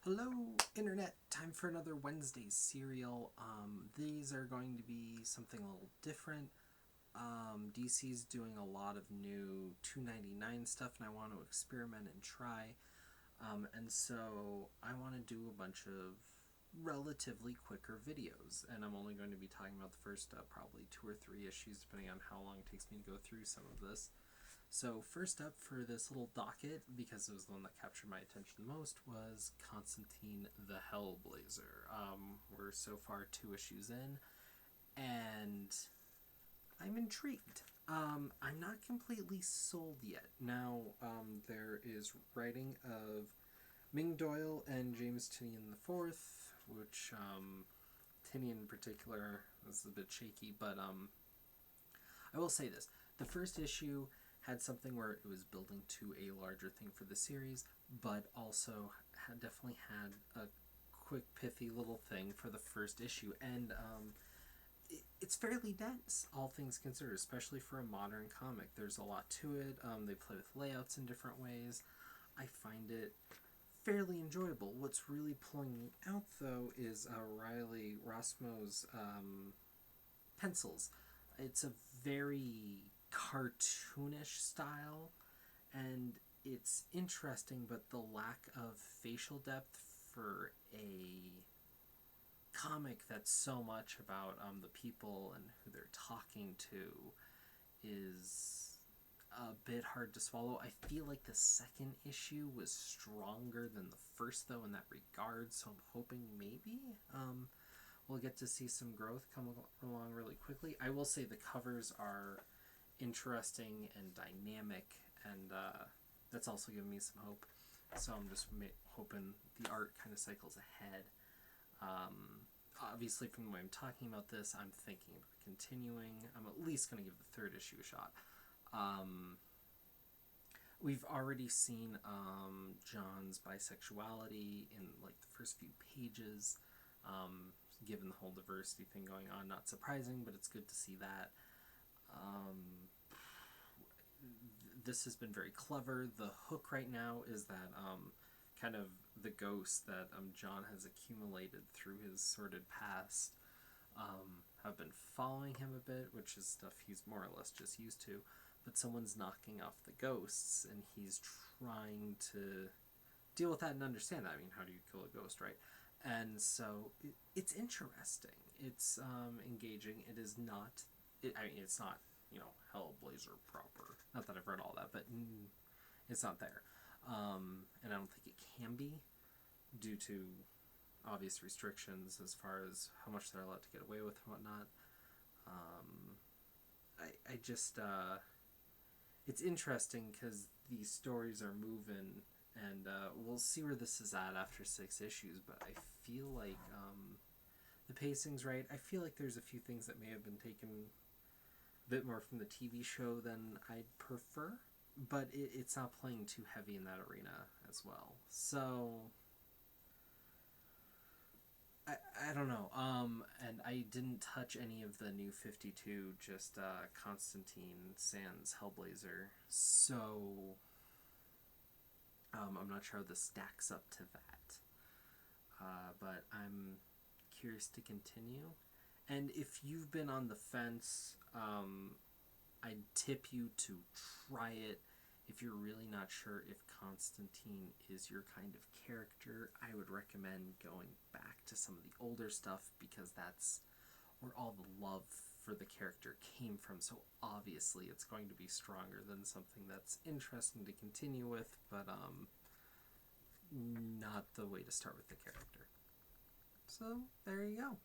Hello, Internet! Time for another Wednesday serial. These are going to be something a little different. DC's doing a lot of new $2.99 stuff, and I want to experiment and try. And so I want to do a bunch of relatively quicker videos, and I'm only going to be talking about the first probably 2 or 3 issues, depending on how long it takes me to go through some of this. So first up for this little docket, because it was the one that captured my attention the most, was Constantine the Hellblazer. We're so far 2 issues in, and I'm intrigued. I'm not completely sold yet. Now, there is writing of Ming Doyle and James Tynion IV, which Tynion in particular is a bit shaky, but I will say this. The first issue had something where it was building to a larger thing for the series, but also definitely had a quick, pithy little thing for the first issue. And it's fairly dense, all things considered, especially for a modern comic. There's a lot to it. They play with layouts in different ways. I find it fairly enjoyable. What's really pulling me out, though, is Riley Rossmo's pencils. It's a very cartoonish style, and it's interesting, but the lack of facial depth for a comic that's so much about the people and who they're talking to is a bit hard to swallow. I feel like the second issue was stronger than the first, though, in that regard, so I'm hoping maybe we'll get to see some growth come along really quickly. I will say the covers are interesting and dynamic, and that's also given me some hope. So I'm just hoping the art kind of cycles ahead. Obviously, from the way I'm talking about this, I'm thinking about continuing. I'm at least going to give the third issue a shot. We've already seen John's bisexuality in like the first few pages. Given the whole diversity thing going on, not surprising, but it's good to see that. This has been very clever. The hook right now is that kind of the ghost that John has accumulated through his sordid past have been following him a bit, which is stuff he's more or less just used to. But someone's knocking off the ghosts, and he's trying to deal with that and understand that. I mean, how do you kill a ghost, right? And so it's interesting. It's engaging. It is not. It's not, Hellblazer proper. Not that I've read all that, but it's not there. And I don't think it can be, due to obvious restrictions as far as how much they're allowed to get away with and whatnot. I just it's interesting because these stories are moving, and we'll see where this is at after 6 issues, but I feel like the pacing's right. I feel like there's a few things that may have been taken a bit more from the TV show than I'd prefer, but it's not playing too heavy in that arena as well. So I don't know. And I didn't touch any of the new 52, just Constantine sans Hellblazer. So I'm not sure how this stacks up to that. But I'm curious to continue. And if you've been on the fence, I'd tip you to try it. If you're really not sure if Constantine is your kind of character, I would recommend going back to some of the older stuff, because that's where all the love for the character came from. So obviously it's going to be stronger than something that's interesting to continue with, but not the way to start with the character. So there you go.